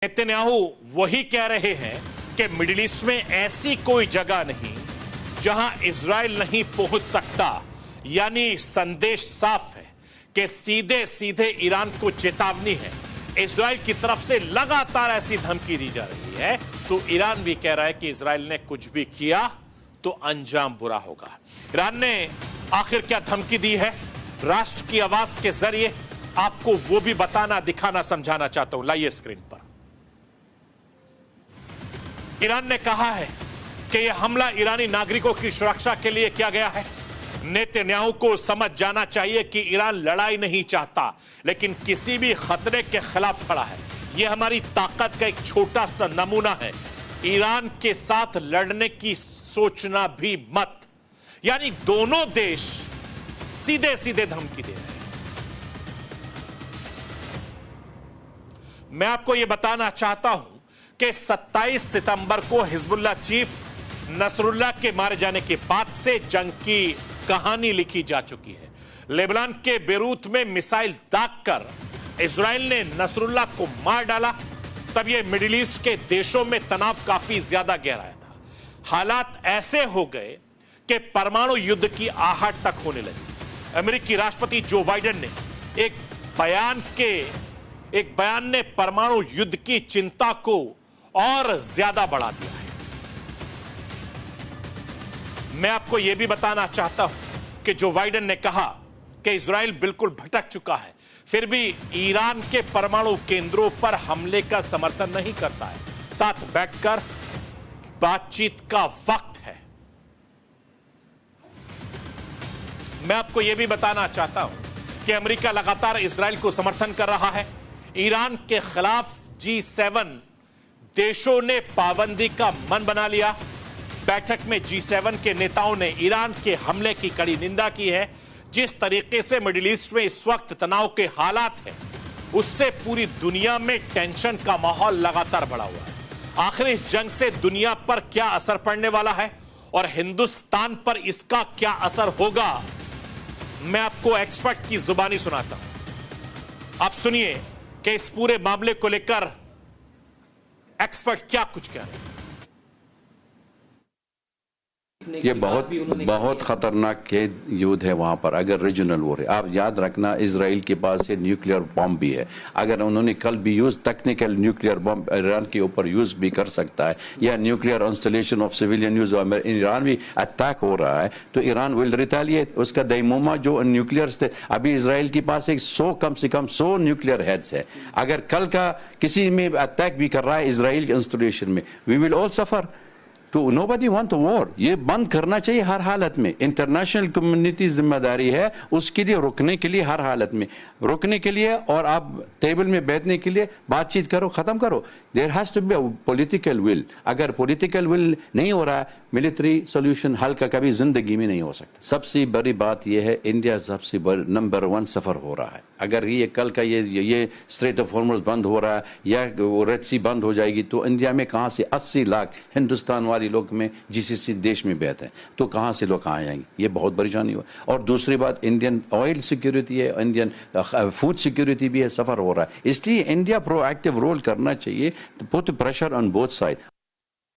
Netanyahu वही कह रहे हैं कि मिडिल ईस्ट में ऐसी कोई जगह नहीं जहां इजराइल नहीं पहुंच सकता। यानी संदेश साफ है कि सीधे सीधे ईरान को चेतावनी है। इजराइल की तरफ से लगातार ऐसी धमकी दी जा रही है, तो ईरान भी कह रहा है कि इजराइल ने कुछ भी किया तो अंजाम बुरा होगा। ईरान ने आखिर क्या धमकी दी है, राष्ट्र की आवाज के जरिए आपको वो भी बताना, दिखाना, समझाना चाहता हूं। लाइए स्क्रीन पर। ईरान ने कहा है कि यह हमला ईरानी नागरिकों की सुरक्षा के लिए किया गया है। नेतन्याहू को समझ जाना चाहिए कि ईरान लड़ाई नहीं चाहता, लेकिन किसी भी खतरे के खिलाफ खड़ा है। यह हमारी ताकत का एक छोटा सा नमूना है। ईरान के साथ लड़ने की सोचना भी मत। यानी दोनों देश सीधे सीधे धमकी दे रहे हैं। मैं आपको यह बताना चाहता हूं कि 27 सितंबर को हिजबुल्लाह चीफ नसरुल्लाह के मारे जाने के बाद से जंग की कहानी लिखी जा चुकी है। लेबनान के बेरूत में मिसाइल दागकर इजराइल ने नसरुल्लाह को मार डाला। तब यह मिडिल ईस्ट के देशों में तनाव काफी ज्यादा गहराया था। हालात ऐसे हो गए कि परमाणु युद्ध की आहट तक होने लगी। अमेरिकी राष्ट्रपति जो बाइडेन ने एक बयान ने परमाणु युद्ध की चिंता को और ज्यादा बढ़ा दिया है। मैं आपको यह भी बताना चाहता हूं कि जो बाइडेन ने कहा कि इजराइल बिल्कुल भटक चुका है, फिर भी ईरान के परमाणु केंद्रों पर हमले का समर्थन नहीं करता है। साथ बैठकर बातचीत का वक्त है। मैं आपको यह भी बताना चाहता हूं कि अमेरिका लगातार इजराइल को समर्थन कर रहा है। ईरान के खिलाफ G7 देशों ने पाबंदी का मन बना लिया। बैठक में G7 के नेताओं ने ईरान के हमले की कड़ी निंदा की है। जिस तरीके से मिडिल ईस्ट में इस वक्त तनाव के हालात हैं, उससे पूरी दुनिया में टेंशन का माहौल लगातार बढ़ा हुआ है। आखिर इस जंग से दुनिया पर क्या असर पड़ने वाला है और हिंदुस्तान पर इसका क्या असर होगा, मैं आपको एक्सपर्ट की जुबानी सुनाता हूं। आप सुनिए कि इस पूरे मामले को लेकर एक्सपर्ट क्या कुछ कह रहे हैं। ये बहुत खतरनाक युद्ध है वहां पर। अगर रीजनल वॉर है, आप याद रखना इजराइल के पास ये न्यूक्लियर बॉम्ब भी है। अगर उन्होंने कल भी use technical nuclear bomb Iran के ऊपर यूज भी कर सकता है, या nuclear installation of civilian use Iran भी अटैक हो रहा है, तो ईरान विल रिटेलिएट। उसका दैमोमा जो न्यूक्लियर थे, अभी इजराइल के पास एक 100 कम से कम 100 न्यूक्लियर हेड्स है। अगर कल का किसी में अटैक भी कर रहा है इजराइल के इंस्टॉलेशन में, वी विल ऑल सफर। तो नोबडी वांट वॉर। ये बंद करना चाहिए हर हालत में। इंटरनेशनल कम्युनिटी जिम्मेदारी है उसके लिए, रुकने के लिए, हर हालत में रुकने के लिए, और आप टेबल में बैठने के लिए बातचीत करो, खत्म करो। There has to be political will. अगर पॉलिटिकल विल नहीं हो रहा है, मिलिट्री सोल्यूशन हल का कभी जिंदगी में नहीं हो सकता। सबसे बड़ी बात यह है, इंडिया सबसे नंबर 1 सफर हो रहा है। अगर ये कल का ये स्ट्रेट ऑफ हॉर्मुज़ बंद हो रहा है या रेड सी बंद हो जाएगी, तो इंडिया में कहां से 80 लाख हिंदुस्तान वाले लोग में GCC देश में बैठे हैं, तो कहां से लोग कहां आएंगे? ये बहुत परेशानी हो। और दूसरी बात, इंडियन ऑयल सिक्योरिटी है, इंडियन फूड सिक्योरिटी भी है, सफर हो रहा है। इसलिए इंडिया प्रोएक्टिव रोल करना चाहिए, put pressure on both side.